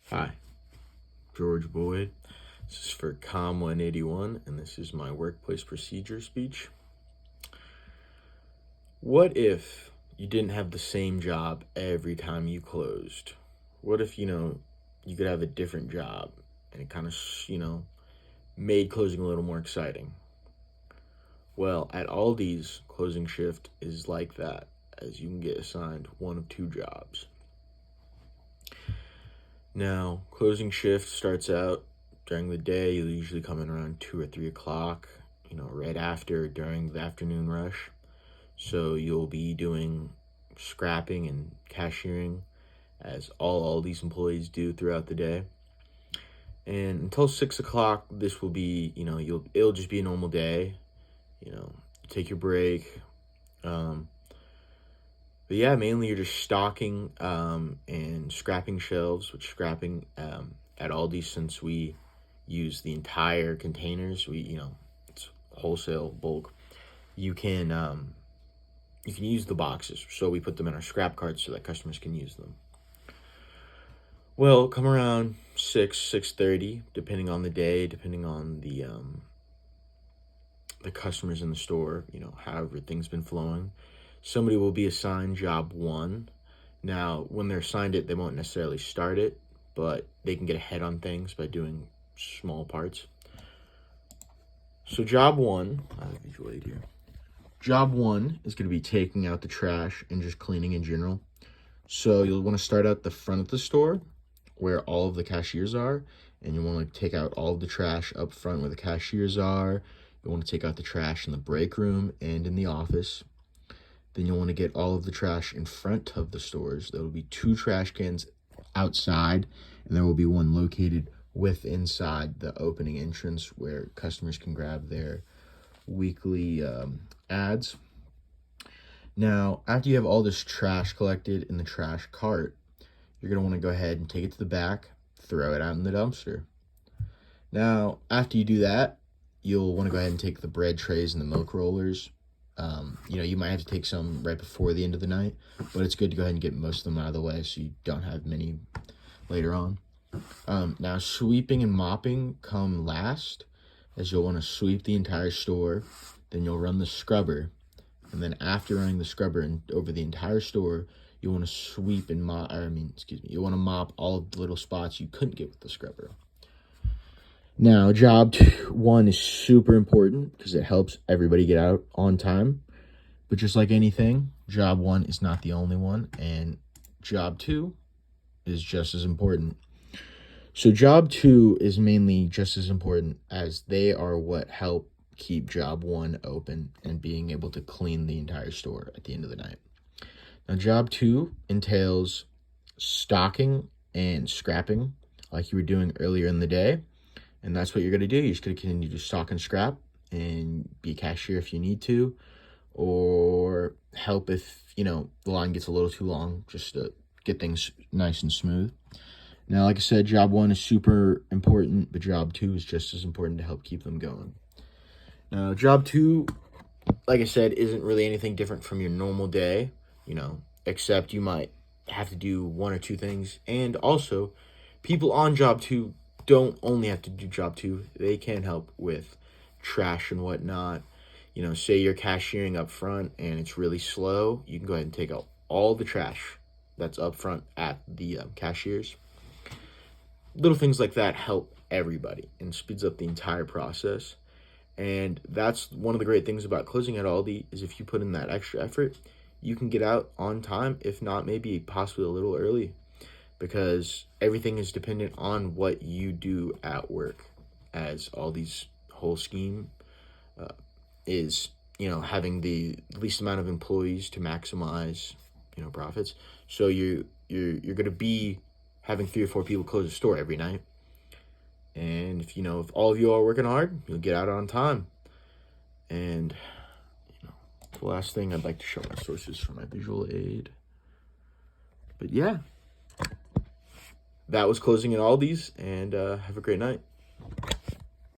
Hi, George Boyd. This is for COM 181, and this is my workplace procedure speech. What if you didn't have the same job every time you closed? What if, you could have a different job and it kind of, made closing a little more exciting? Well, at Aldi's, closing shift is like that, as you can get assigned one of two jobs. Now, closing shift starts out during the day. You'll usually come in around 2 or 3 o'clock, right after, during the afternoon rush. So you'll be doing scrapping and cashiering, as all these employees do throughout the day. And until 6 o'clock, this will be, it'll just be a normal day. Take your break. But yeah, mainly you're just stocking and scrapping shelves, which scrapping at Aldi, since we use the entire containers, it's wholesale bulk. You can use the boxes, so we put them in our scrap carts so that customers can use them. Well, come around 6:30, depending on the day, depending on the customers in the store, however things been flowing. Somebody will be assigned job 1. Now, when they're assigned it, they won't necessarily start it, but they can get ahead on things by doing small parts. So job 1, I have a visual aid here. Job 1 is going to be taking out the trash and just cleaning in general. So you'll want to start at the front of the store where all of the cashiers are, and you want to take out all of the trash up front where the cashiers are. You want to take out the trash in the break room and in the office. Then you'll want to get all of the trash in front of the stores. There will be 2 trash cans outside, and there will be one located inside the opening entrance where customers can grab their weekly ads. Now, after you have all this trash collected in the trash cart, you're going to want to go ahead and take it to the back, throw it out in the dumpster. Now, after you do that, you'll want to go ahead and take the bread trays and the milk rollers. You might have to take some right before the end of the night, but it's good to go ahead and get most of them out of the way so you don't have many later on. Now, sweeping and mopping come last, as you'll want to sweep the entire store. Then you'll run the scrubber, and then after running the scrubber over the entire store, you want to sweep and you want to mop all of the little spots you couldn't get with the scrubber. Now, job 1 is super important because it helps everybody get out on time. But just like anything, job 1 is not the only one, and job 2 is just as important. So job 2 is mainly just as important, as they are what help keep job 1 open and being able to clean the entire store at the end of the night. Now, job 2 entails stocking and scrapping like you were doing earlier in the day. And that's what you're going to do. You're just going to continue to stock and scrap and be a cashier if you need to, or help if, the line gets a little too long, just to get things nice and smooth. Now, like I said, job 1 is super important, but job 2 is just as important to help keep them going. Now, job 2, like I said, isn't really anything different from your normal day, except you might have to do 1 or 2 things. And also, people on job 2 don't only have to do job 2. They can help with trash and whatnot. Say you're cashiering up front and it's really slow, you can go ahead and take out all the trash that's up front at the cashiers. Little things like that help everybody and speeds up the entire process. And that's one of the great things about closing at Aldi, is if you put in that extra effort, you can get out on time, if not maybe possibly a little early, because everything is dependent on what you do at work, as Aldi's whole scheme is, having the least amount of employees to maximize, profits. So you're going to be having 3 or 4 people close the store every night. And if all of you are working hard, you'll get out on time. And, the last thing, I'd like to show my sources for my visual aid. But yeah, that was closing at Aldi's, and have a great night.